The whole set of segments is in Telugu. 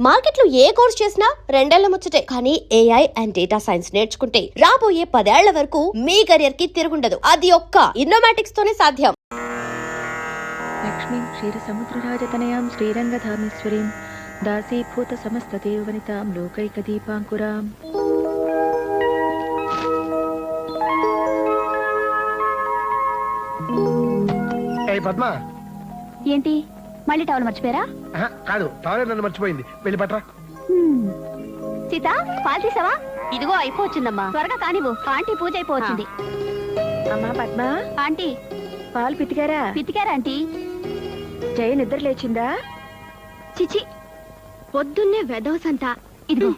మార్కెట్లో ఏ కోర్స్ చేసినా రెండేళ్ల ముచ్చటే. కానీ ఏఐ అండ్ డేటా సైన్స్ నేర్చుకుంటే రాబోయే 10 ఏళ్ల వరకు మీ కెరియర్ కి తిరుగుండదు. అది ఒక్క ఇన్నోమాటిక్స్ తోనే సాధ్యం. లక్ష్మీం క్షీరసముద్రరాజతనయాం శ్రీరంగధామేశ్వరీం దాసీభూత సమస్తదేవనితాం లోకైకదీపాంకురాం. పద్మా, ఏంటి మళ్ళీ టవల్ మర్చిపోయారా? కాదు, టవల్ నన్ను మర్చిపోయింది. వెళ్ళి పట్రా. సీత, పాలు తీసావా? ఇదిగో అయిపోవచ్చిందమ్మా, త్వరగా కానివ్వు. ఆంటీ పూజ అయిపోవచ్చింది. అమ్మా పద్మ, ఆంటీ పాలు పితికారా? పితికారా ఆంటీ? జయ నిద్ర లేచిందా? చిచి, పొద్దున్నే వెదవసంతా. ఇదిగో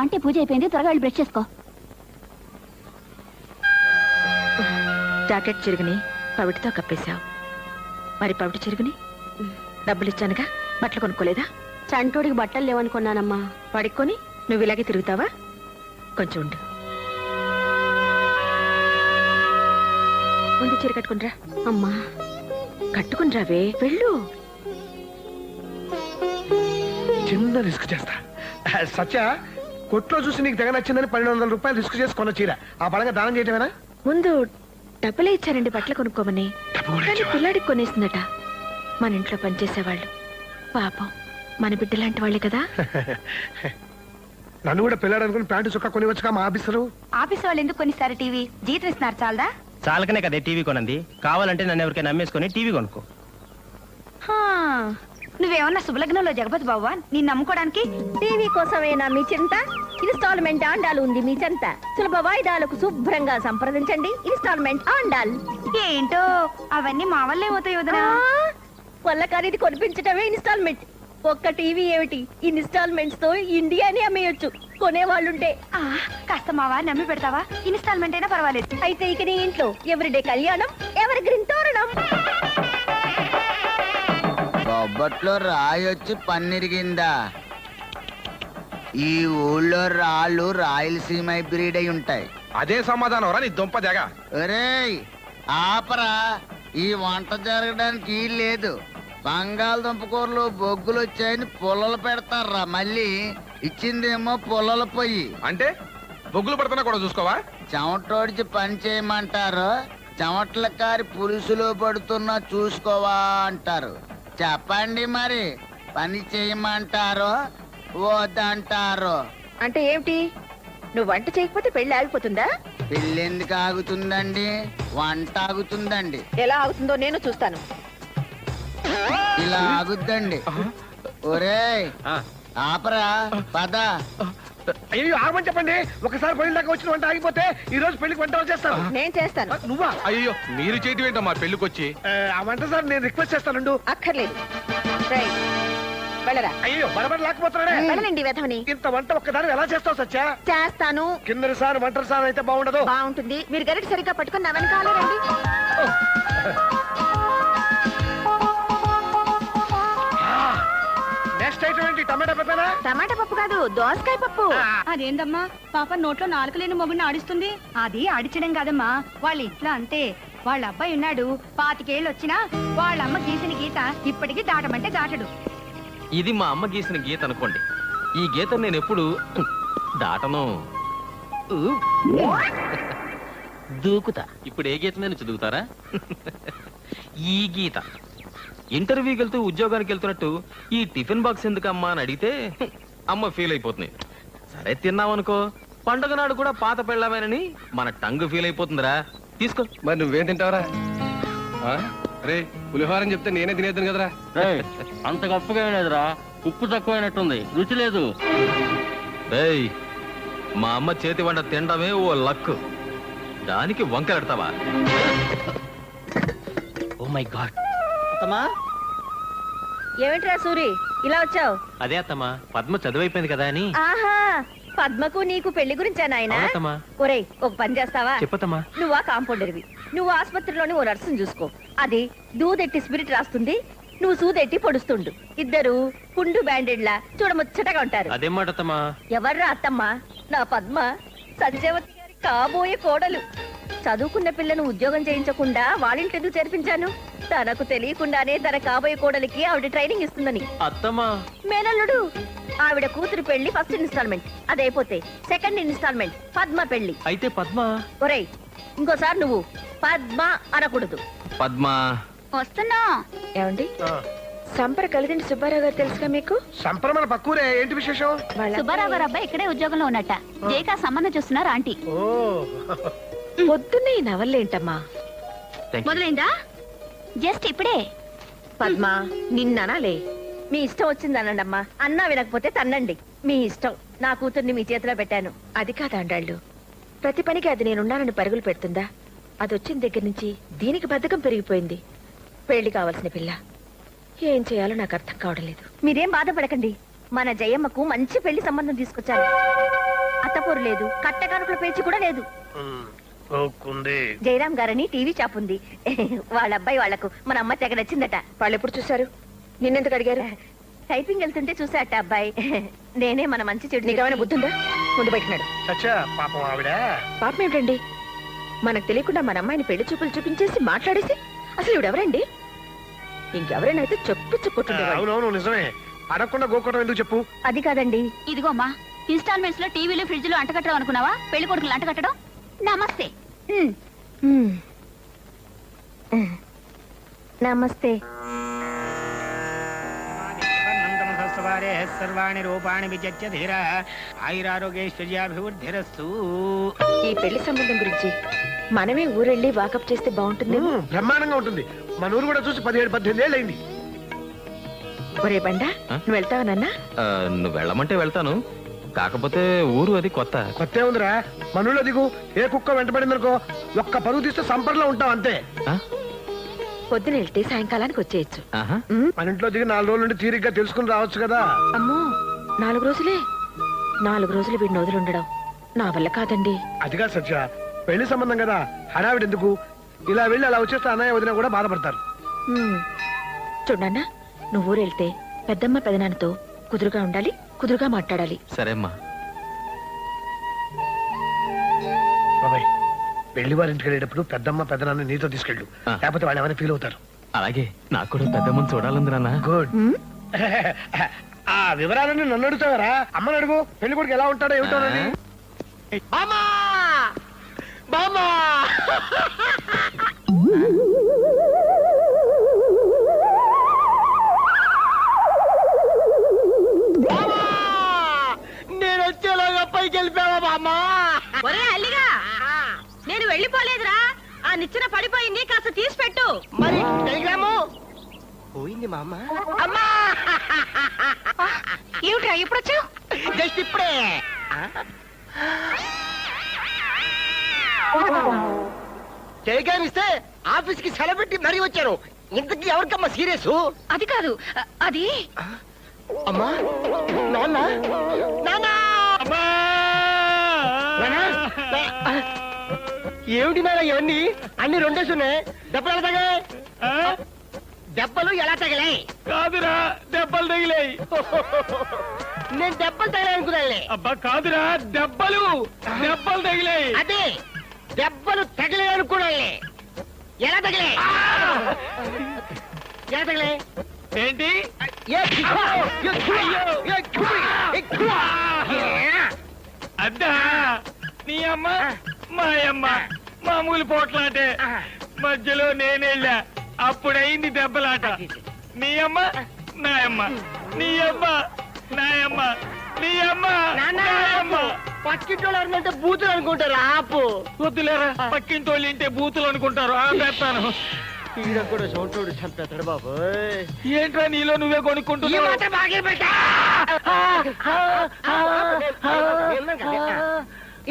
ఆంటీ పూజ అయిపోయింది, త్వరగా వెళ్ళి బ్రష్ చేసుకో. జాకెట్ చిరుగుని పవిటితో కప్పేశావు. మరి పవిటి చిరుగుని డబ్బులు ఇచ్చానుగా, బట్టలు కొనుక్కోలేదా? చంటోడికి బట్టలు లేవనుకున్నానమ్మా. పడుకొని నువ్వు ఇలాగే తిరుగుతావా? కొంచెం ఉండు. ముందు చీర కట్టుకునిరా. అమ్మా కట్టుకునిరావే, వెళ్ళు. చిన్న రిస్క్ చేస్తా. సత్య, కొట్లో చూసి నీకు తెగ నచ్చిందని 1200 రూపాయలు రిస్క్ చేసి కొన్న చీర ఆ పరంగా దానం చేయటమేనా? ముందు డబ్బులే ఇచ్చారండి బట్టలు కొనుక్కోమని. కానీ పిల్లాడికి కొనేసిందట. మన ఇంట్లో పనిచేసేవాళ్ళు. పాపం, మన బిడ్డ లాంటి వాళ్ళే కదా. నన్ను కూడా పిల్లాడనుకుని ప్యాంటు చుక్క కొనివచ్చుగా మా ఆఫీసరు. ఆఫీస్ వాళ్ళు ఎందుకు కొనిస్తారు? టీవీ జీతం ఇస్తున్నారు చాలదా? చాలకనే కదా టీవీ కొనంది. కావాలంటే నన్ను ఎవరికైనా నమ్మేసుకుని టీవీ కొనుక్కో. నువ్వేమన్నా శుభలగ్నంలో జగపతి బాబా? నీ నమ్ముకోవడానికి టీవీ కోసమేనా మీ చింత? ఇన్స్టాల్మెంట్ ఆండాలు ఉంది మీ చెంత. సులభ వాయిదాలకు శుభ్రంగా సంప్రదించండి. ఇన్స్టాల్మెంట్ ఆండాల్. ఏంటో అవన్నీ మా వల్లే అవుతాయి వదినా. వల్ల కానీ కొనిపించటమే ఇన్స్టాల్మెంట్. ఒక్క టీవీ ఏమిటి, ఇన్స్టాల్మెంట్స్ తో ఇండియాని అమ్మేయొచ్చు కొనేవాళ్ళుంటే. కాస్త మా వారిని నమ్మి పెడతావా? ఇన్స్టాల్మెంట్ అయినా పర్వాలేదు. అయితే ఇక నీ ఇంట్లో ఎవరిడే కళ్యాణం, ఎవరి గ్రీన్ తోరణం. బొబ్బట్లో రాయొచ్చి పన్నిరిగిందా? ఈ ఊళ్ళో రాళ్ళు రాయలసీమ బ్రీడ్ అయి ఉంటాయి. అదే సమాధానం రా నీ దుంప జగ. ఒరేయ్ ఆపరా, ఈ వంట జరగడానికి లేదు. బంగాళదుంప కూరలు బొగ్గులు వచ్చాయని పుల్లలు పెడతారా, మళ్ళీ ఇచ్చిందేమో పుల్లల పొయ్యి. అంటే బొగ్గులు పడుతున్నా కూడా చూసుకోవా? చెమటోడిచి పని చేయమంటారు, చెమట్ల కారి పులుసులో పడుతున్నా చూసుకోవా అంటారు. చెప్పండి మరి, పని చేయమంటారో వద్దంటారో? అంటే ఏమిటి? నువ్వు వంట చేయకపోతే పెళ్లి ఆగిపోతుందా? పెళ్ళి ఎందుకు ఆగుతుందండి? వంట ఆగుతుందండి. ఎలా ఆగుతుందో నేను చూస్తాను. ఇలా ఆగుద్దండి. ఒరేయ్ ఆపరా, పద. అయ్యో ఆగమని చెప్పండి. ఒకసారి పెళ్లి దాకా వచ్చిన వంట ఆగిపోతే ఈ రోజు పెళ్లికి వంట చేస్తాను. నేను చేస్తాను. నువ్వా? అయ్యో, మీరు చేయటం ఏంటమ్మా పెళ్లికొచ్చి? ఆ వంట సార్ నేను రిక్వెస్ట్ చేస్తాను. అక్కర్లేదు. రైట్, వెళ్ళరా. అయ్యో బడబడి లేకపోతున్నాడే. వెళ్ళనండి వెధవని. ఇంత వంట ఒక్కదాని ఎలా చేస్తావు సత్య? చేస్తాను. కిందరి సార్ వంటరి సార్ అయితే బాగుండదు. బాగుంటుంది. మీరు గరిట సరిగ్గా పట్టుకుని నా వెనకాలే రండి. నెక్స్ట్ ఐటమ్ ఏంటి? టమాటా పప్పేనా? టమాటా పప్పు కాదు, దోసకాయ పప్పు. అదేందమ్మా, పాప నోట్లో నాలుక లేని మొగుడిని ఆడిస్తుంది. అది ఆడిచడం కాదమ్మా, వాళ్ళ ఇట్లా అంతే. వాళ్ళ అబ్బాయి ఉన్నాడు, 25 ఏళ్ళు వచ్చినా వాళ్ళ అమ్మ గీసిన గీత ఇప్పటికీ దాటమంటే దాటడు. ఇది మా అమ్మ గీసిన గీత అనుకోండి. ఈ గీత నేను ఎప్పుడు దాటను. దూకుతా. ఇప్పుడు ఏ గీత నేను చదువుతారా? ఈ గీత. ఇంటర్వ్యూకి వెళ్తూ ఉద్యోగానికి వెళ్తున్నట్టు ఈ టిఫిన్ బాక్స్ ఎందుకమ్మా అని అడిగితే అమ్మ ఫీల్ అయిపోతుంది. సరే తిన్నామనుకో, పండుగ నాడు కూడా పాత పెళ్ళమేనని మన టంగ్ ఫీల్ అయిపోతుందిరా. తీసుకో. మరి నువ్వేం తింటావరా? రే, పులిహోరని చెప్తే నేనే తినేద్దాను కదరా. అంత గొప్పగా లేదురా, ఉప్పు తక్కువైనట్టుంది, రుచి లేదు. మా అమ్మ చేతి వంట తినడమే ఓ లక్, దానికి వంకలెడతావా? Oh my God. అత్తమ్మా, ఏమిట్రా సూరి ఇలా వచ్చావు? అదే అత్తమ్మా, పద్మ చదువైపోయింది కదా అని. ఆహా, పద్మకు నీకు పెళ్లి గురించా నాయనా? అవునత్తమ్మా. ఒరేయ్, ఒక పని చేస్తావా? చెప్పత్తమ్మా. నువ్వా కాంపౌండర్వి, నువ్వు ఆసుపత్రిలోని ఓ నర్సును చూసుకో. అది దూదెట్టి స్పిరిట్ రాస్తుంది, నువ్వు సూదెట్టి పొడుస్తుండు. ఇద్దరు పుండు బ్యాండెడ్లా చూడముచ్చటగా ఉంటారు. అదేం మాట అత్తమ్మా? ఎవర్రా అత్తమ్మ? నా పద్మ, సత్యవతి గారి కాబోయే కోడలు. చదువుకున్న పిల్లను ఉద్యోగం చేయించకుండా వాళ్ళింటి ఎందుకు చేర్పించాను? తనకు తెలియకుండానే తన కాబోయే కోడలికి ఆవిడ ట్రైనింగ్ ఇస్తుందని. అత్తమ్మా మేనల్లుడు, ఆవిడ కూతురు పెళ్లి ఫస్ట్ ఇన్స్టాల్మెంట్ అదైపోతే సెకండ్ ఇన్స్టాల్మెంట్ పద్మ పెళ్లి. అయితే పద్మ. ఒరేయ్, ఇంకోసారి నువ్వు పద్మ అనకూడదు. పద్మ వస్తున్నా. ఏమండి, సంపర కలిదిండి సుబ్బారావు గారు తెలుసుగా మీకు? సంప్రమణ పక్కూరే, ఏంటి విశేషం? సుబ్బారావు గారు అబ్బాయి ఇక్కడే ఉద్యోగంలో ఉన్నట్ట. జేకా సంబంధం చూస్తున్నారు ఆంటీ. ఓ పొద్దున్నే ఈ నవల్లేంటమ్మా? థాంక్యూ. మొదలైందా? జస్ట్ ఇప్పుడే. పద్మ, నిన్ననాలే. మీ ఇష్టం వచ్చిందనండమ్మా. అన్నా వినకపోతే తన్నండి, మీ ఇష్టం. నా కూతుర్ని మీ చేతిలో పెట్టాను. అది కాదండాళ్ళు, ప్రతి పనికి అది నేనున్నానని పరుగులు పెడుతుందా? అది వచ్చిన దగ్గర నుంచి దీనికి బద్ధకం పెరిగిపోయింది. పెళ్లి కావాల్సిన పిల్ల, ఏం చేయాలో నాకు అర్థం కావడం లేదు. మీరేం బాధపడకండి, మన జయమ్మకు మంచి పెళ్లి సంబంధం తీసుకొచ్చాను. అత్తపూరు లేదు, కట్టకానుకల పేచి కూడా లేదు. జయరాం గారని టీవీ షాప్ ఉంది. వాళ్ళ అబ్బాయి వాళ్లకు మన అమ్మ తెగ నచ్చిందట. వాళ్ళు ఎప్పుడు చూశారు? నిన్నెందుకు అడిగారు? టైపింగ్ వెళ్తుంటే చూసాట అబ్బాయి. నేనే మన మంచి చెడు. నీకేమైనా బుద్ధుందా? ముందు పెట్టినాడు. చచ్చా పాపం ఆవిడ. పాపం ఏమిటండి, మనకు తెలియకుండా మన అమ్మాయిని పెళ్లి చూపులు చూపించేసి మాట్లాడేసి, అసలు ఇవిడెవరండి? ఇంకెవరైనా అయితే చెప్పుకుంటుండే. అవునవును నిజమే, అడగకుండా గోకోవడం ఎందుకు చెప్పు? అది కాదండి. ఇదిగో అమ్మా, ఇన్స్టాల్మెంట్స్ లో టీవీలు ఫ్రిడ్జ్ లో అంటకట్టడం అనుకున్నావా? పెళ్లి కొడుకులు అంటకట్టడం. నమస్తే. నమస్తే. సర్వాణి రూపాణి విచత్య ధీర ఆయురారోగ్యైశ్వర్యాభివృద్ధిరస్తు. ఈ పెళ్లి సంబంధం గురించి మనమే ఊరెళ్ళి వాకప్ చేస్తే బాగుంటుంది. బ్రహ్మాండంగా ఉంటుంది. మన ఊరు కూడా చూసి 17-18 ఏళ్ళు అయింది. ఒరే బండా, నువ్వు వెళ్తావా నాన్నా? నువ్వు వెళ్ళమంటే వెళ్తాను, కాకపోతే ఊరు అది కొత్త. కొత్త ఉందిరా, మన ఊళ్ళో దిగు. ఏ కుక్క వెంటబడిందనుకో, ఒక్క పరుగు తీస్తే సంపర్లో ఉంటాం అంతే. ఆ? పొద్దున వెళ్తే సాయంకాలానికి వచ్చేయచ్చు. ఆహా. మన ఇంట్లో దిగి 4 రోజుల నుండి తీరిగ్గా తెలుసుకుని రావచ్చు కదా. అమ్మో, 4 రోజులే? 4 రోజులు వీడిని వదిలిండడం నా వల్ల కాదండి. అదిగా సత్య, పెళ్లి సంబంధం కదా, హడావిడి ఎందుకు? ఇలా వెళ్ళి అలా వచ్చేస్తే అన్నయ్య వదిన కూడా బాధపడతారు. చూడన్నా, నువ్వు ఊరెళ్తే పెద్దమ్మ పెదనాన్నతో కుదురుగా ఉండాలి, కుదురుగా మాట్లాడాలి. సరే అమ్మా. బాబాయ్, పెళ్లి వారి ఇంటికి వెళ్ళేటప్పుడు పెద్దమ్మ పెద్దనాన్న నీతో తీసుకెళ్ళు, ఆ. లేకపోతే వాళ్ళు ఏమైనా ఫీల్ అవుతారు. అలాగే, నాకు కూడా పెద్దమ్మని చూడాలంది నాన్న. గుడ్. ఆ వివరాలన్నీ నన్ను అడుగుతావరా? అమ్మని అడుగు, పెళ్లి కొడుకు ఎలా ఉంటాడో ఏమిటోనని. బామ్మా! బామ్మా! నేను వచ్చేలాగా పైకి వెళ్ళిపోయావా బామ్మా? ఒరే అల్లిగా, నేను వెళ్ళిపోలేదురా. ఆ నిచ్చెన పడిపోయింది, కాస్త తీసి పెట్టు. మరి టెలిగ్రాము పోయింది మా అమ్మ. అమ్మా! ఏమిట్రా ఇప్పుడు వచ్చావు? జస్ట్ ఇప్పుడే. టెలిగ్రామ్ ఇస్తే ఆఫీస్ కి సెలవు పెట్టి మరీ వచ్చారు. ఇంతకీ ఎవరికమ్మా సీరియస్? అది కాదు, అది అమ్మా, నాన్న, నాన్న! ఏమిటి నాన్న ఇవన్నీ? అన్ని రెండేసి ఉన్నాయి. దెబ్బలు ఎలా తగిలాయి? దెబ్బలు ఎలా తగిలాయి? కాదురా, దెబ్బలు తగిలాయి. నేను దెబ్బలు తగిలాయి అనుకున్నాను. అబ్బా కాదురా, దెబ్బలు తగిలాయి. అదే దెబ్బలు తగిలాయి అనుకున్నాను. ఎలా తగిలాయి? ఎలా తగిలాయి? ఏంటి? అద్దా, నీ అమ్మ మా అమ్మ మామూలు పోట్లాటే. మధ్యలో నేనెళ్ళా, అప్పుడైంది దెబ్బలాట. నీ అమ్మ నాయమ్మ, నీ అమ్మ నాయమ్మ, నీ అమ్మ నాయమ్మ. పక్కింటోళ్ళంటే బూతులు అనుకుంటారు. ఆపు. వద్దులేరా, పక్కింటోళ్ళు ఇంటే బూతులు అనుకుంటారు. పెడతాను. ఈడ కూడా చోటోడు చంపేస్తాడు బాబు. ఏంట్రా నీలో నువ్వే కొనుక్కుంటున్నావు?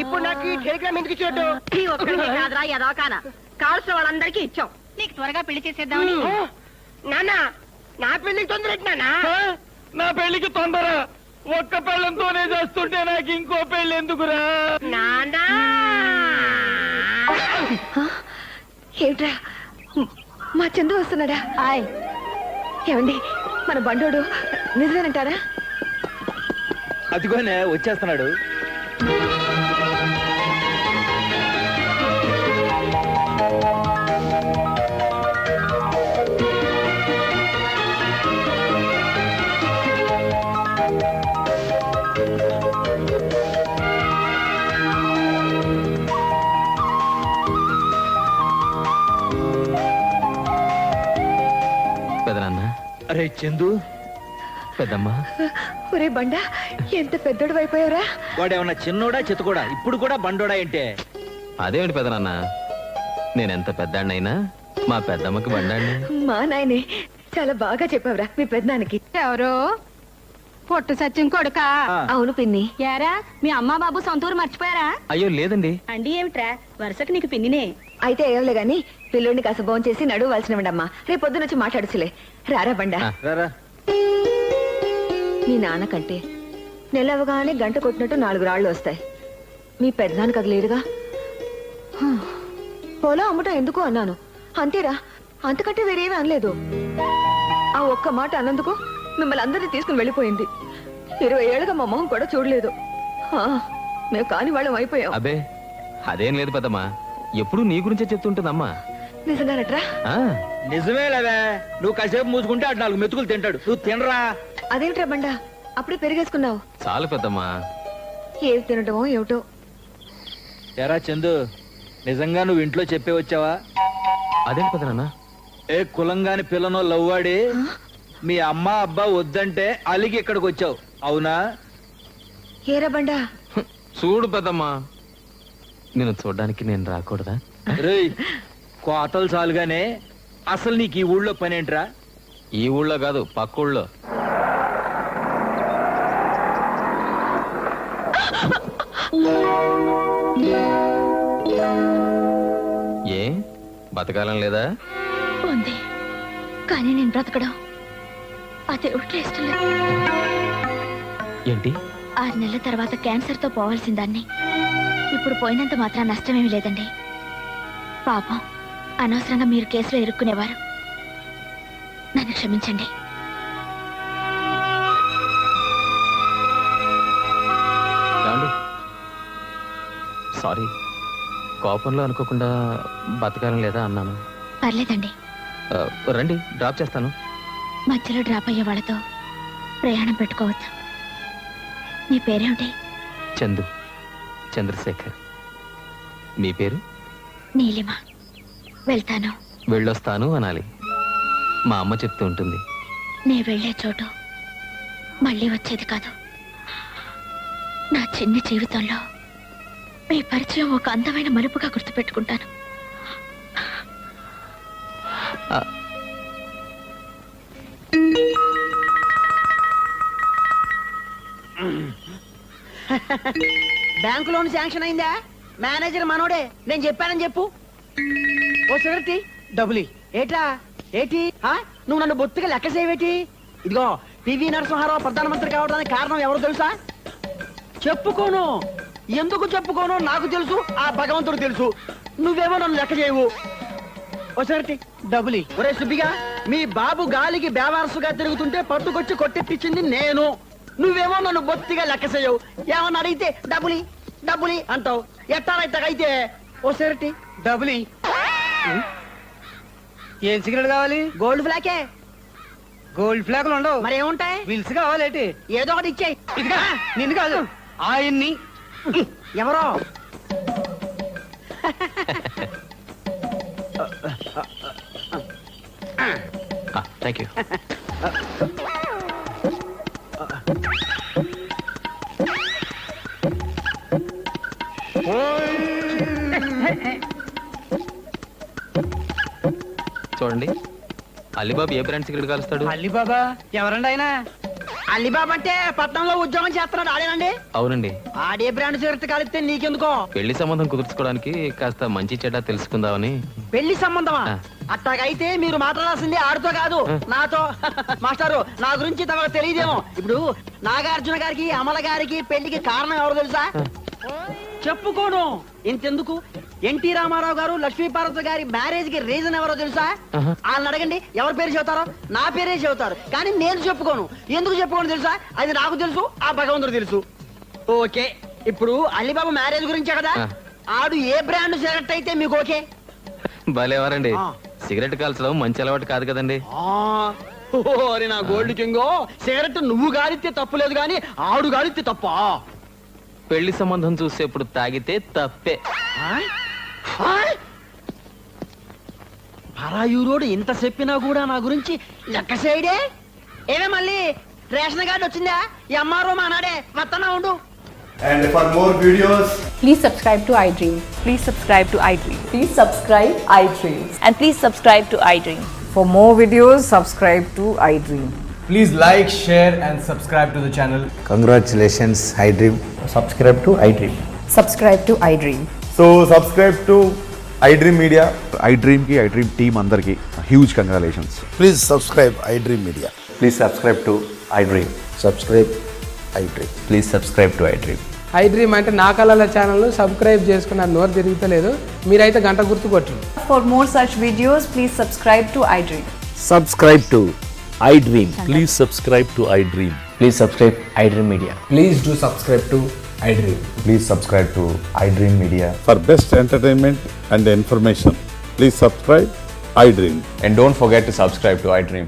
ఇప్పుడు నాకు ఈ టెలిగ్రామ్ ఎందుకు ఇచ్చినట్టు? ఈ ఒక్కడికే కాదురా, ఎదవకాన కావాల్సిన వాళ్ళందరికీ ఇచ్చాం. నీకు త్వరగా పెళ్లి చేసేద్దామని. నాన్న, నా పెళ్లికి తొందర నాన్న. నా పెళ్లికి తొందర? ఒక్క పెళ్ళంతోనే చేస్తుంటే నాకు ఇంకో పెళ్లి ఎందుకురా? నాన్నా ఏమిట్రా, మా చందు వస్తున్నాడా? ఏమండి, మన బండోడు నిజమేనంటారా? అదిగోనే వచ్చేస్తున్నాడు. పెదనాన్న, అరే చందు, పెద్దమ్మ, ఒరే బండ ఎంత పెద్దోడు అయిపోయావురా. వాడేమన్నా చిన్నోడా చితకోడా? ఇప్పుడు కూడా బండోడా ఏంటే? అదేమిటి పెదనాన్న, నేనెంత పెద్దాడినైనా మా పెద్దమ్మకి బండాడిని. మా నాయనే చాలా బాగా చెప్పావురా మీ పెద్దనానికి. ఎవరో పొట్టు సత్యం కొడుకా? అవును పిన్ని. యారా మీ అమ్మ బాబు సొంతూరు మర్చిపోయారా? అయ్యో లేదండి. అండి ఏమిట్రా, వరుసకు నీకు పిన్నినే. అయితే ఏమలే గాని పిల్లోడిని కాస్త భోంచేసి చేసి నడువు వాల్సినవండమ్మా. రేపు పొద్దున వచ్చి మాట్లాడుచులే. రారా బండా. ఆ. రారా. మీ నాన్న కంటే నెలవగానే గంట కొట్టినట్టు 4 రాళ్ళు వస్తాయి. మీ పెద్దనాన్నకి అది లేదుగా. పొలం అమ్మటం ఎందుకు అన్నాను అంతేరా, అంతకంటే వేరేమీ అనలేదు. ఆ ఒక్క మాట అన్నందుకు మిమ్మల్ని అందరినీ తీసుకుని వెళ్ళిపోయింది. 20 ఏళ్ళుగా మా మొహం కూడా చూడలేదు. మేము కాని వాళ్ళం అయిపోయాం. అబే అదేం లేదు పెద్దమ్మా, ఎప్పుడు నీ గురించే చెప్తుంటుందమ్మా. నిజంగానట్రా? ఆ, నిజమేలవే, నువ్వు కాసేపు మూసుకుంటే అటు 4 మెతుకులు తింటాడు. నువ్వు తినరా. అదేంట్రా బండా అప్పుడే పెరిగేసుకున్నావు? చాలు పెద్దమ్మా. ఏవి తినటమో ఏమిటో. ఎరా చందు, నిజంగా నువ్వు ఇంట్లో చెప్పే వచ్చావా? అదేంటి పెదనాన్న? ఏ కులంగాని పిల్లనో లవ్వాడి మీ అమ్మ అబ్బా వద్దంటే అలిగి ఇక్కడికి వచ్చావు, అవునా? ఏరా బండా? చూడు పెద్దమ్మా, నేను చూడడానికి నేను రాకూడదా? రేయ్, కోతలు చాలుగానే అసలు నీకు ఈ ఊళ్ళో పనేంట్రా? ఈ ఊళ్ళో కాదు, పక్క ఊళ్ళో. ఏ బతకాలం లేదా? ఉంది, కానీ నేను బ్రతకడం ఆ దేవుడికి ఇష్టం లేదు. ఏంటి? 6 నెలల తర్వాత క్యాన్సర్ తో పోవాల్సిన దాన్ని ఇప్పుడు పోయినంత మాత్రం నష్టమేమీ లేదండి. పాపం, అనవసరంగా మీరు కేసులో ఇరుక్కునేవారు. నన్ను క్షమించండి. ఏమండి? సారీ, కోపంలో అనుకోకుండా బతకాలం లేదా అన్నాను. పర్లేదండి, ఆ, రండి డ్రాప్ చేస్తాను. మధ్యలో డ్రాప్ అయ్యే వాళ్ళతో ప్రయాణం పెట్టుకోవద్దు. మీ పేరేమిటి? చందు, చంద్రశేఖర్. మీ పేరు? నీలిమ. వెళ్తాను. వెళ్ళొస్తాను అనాలి. మా అమ్మ చెప్తూ ఉంటుంది. నే వెళ్లే చోటు మళ్ళీ వచ్చేది కాదు. నా చిన్ని జీవితంలో మీ పరిచయం ఒక అందమైన మలుపుగా గుర్తుపెట్టుకుంటాను. ఆ, బ్యాంకు లోన్ శాంక్షన్ అయిందా? మేనేజర్ మనోడే, నేను చెప్పానని చెప్పు. ఓ సిగరెట్ డబ్బులి. ఏట్లా ఏటి? నువ్వు నన్ను బొత్తిగా లెక్క చేయవేటి? ఇదిగో పివి నరసింహారావు ప్రధానమంత్రి కావడానికి కారణం ఎవరు తెలుసా? చెప్పుకోను. ఎందుకు చెప్పుకోను నాకు తెలుసు, ఆ భగవంతుడు తెలుసు. నువ్వేమో నన్ను లెక్క చేయవు. ఓ సిగరెట్ డబ్బులి. ఒరే సుబ్బిగా, మీ బాబు గాలికి బేవారసుగా తిరుగుతుంటే పట్టుకొచ్చి కొట్టెట్టించింది నేను. నువ్వేమో నన్ను బొత్తిగా లెక్క చేయవు. ఏమన్నా అడిగితే డబ్బులి డబ్బులి అంటావు. ఎట్టారైతే ఓ సిగరెట్ డబ్బులి. ఏం సిగరెట్ కావాలి? గోల్డ్ ఫ్లాకే. గోల్డ్ ఫ్లాగులు ఉండవు, మరి ఏముంటాయి? విల్స్ కావాలేటి? ఏదో ఒకటి ఇచ్చేయి. ఇదిగా నిన్ను కాదు, ఆయన్ని. ఎవరో థ్యాంక్ యూ. చూడండి, అలీబాబు ఏ బ్రాండ్ సిగరెట్ కాలుస్తాడు? అలీబాబా ఎవరండి ఆయన? అలీబాబా అంటే పట్నంలో ఉద్యోగం చేస్తున్నాడు ఆడేనండి. అవునండి. ఆడే బ్రాండ్ సిగరెట్ కలిస్తే నీకెందుకో? పెళ్లి సంబంధం కుదుర్చుకోవడానికి కాస్త మంచి చెడ్డ తెలుసుకుందామని. పెళ్లి సంబంధమా? ఆ. అట్టాగైతే మీరు మాట్లాడాల్సింది ఆడితో కాదు, ఆ. నాతో. మాస్టారు, నా గురించి తమకు తెలియదేమో. ఇప్పుడు నాగార్జున గారికి అమల గారికి పెళ్లికి కారణం ఎవరు తెలుసా? చెప్పుకోను. ఇంతెందుకు, ఎన్టీ రామారావు గారు లక్ష్మీపార్వతి గారి మ్యారేజ్ కి రీజన్ ఎవరో తెలుసా? ఆహా. వాళ్ళని అడగండి, ఎవరి పేరు చెబుతారో. నా పేరే చెబుతారు, కానీ నేను చెప్పుకోను. ఎందుకు చెప్పుకోను తెలుసా? అది నాకు తెలుసు, ఆ భగవంతుడు తెలుసు. ఓకే, ఇప్పుడు అలీబాబు మ్యారేజ్ గురించే కదా. ఆ. ఆడు ఏ బ్రాండ్ సిగరెట్ అయితే మీకు ఓకే? భలేవారండి. ఆ. సిగరెట్ కాల్చడం మంచి అలవాటు కాదు కదండి. ఆ, ఓరి నా గోల్డ్ కింగో సిగరెట్ నువ్వు గాలిస్తే తప్పులేదు గాని ఆడు గాలిస్తే తప్ప పెళ్లి సంబంధం చూసేప్పుడు తాగితే తప్పే. పరాయూరోడు ఇంత చెప్పినా కూడా నా గురించి లెక్క చేయడే. ఏమే మళ్ళీ రేషన్ కార్డు వచ్చిందా? ఈ అమ్మారో మానాడే వత్తనా ఉండు. And for more videos, Please subscribe to iDream. Please subscribe to iDream. Please subscribe iDream. And please subscribe to iDream. For more videos, subscribe to iDream. please like, share, and subscribe to the channel. Congratulations iDream. Subscribe to iDream. Subscribe to iDream. So, subscribe to iDream Media. iDream की iDream team अंदर की huge congratulations. Please subscribe iDream media. Please subscribe to iDream. Subscribe iDream. Please subscribe to iDream. iDream అంటే నా కళల ఛానల్ సబ్స్క్రైబ్ చేసుకున్న నోరు తిరుగుతలేదు. మీరైతే గంట గుర్తు కొట్టండి. For more such videos, please subscribe to iDream. Subscribe to iDream. Please subscribe to iDream. Please subscribe iDream Media. Please do subscribe to iDream. Please subscribe to iDream Media. For best entertainment and information, please subscribe iDream. And don't forget to subscribe to iDream.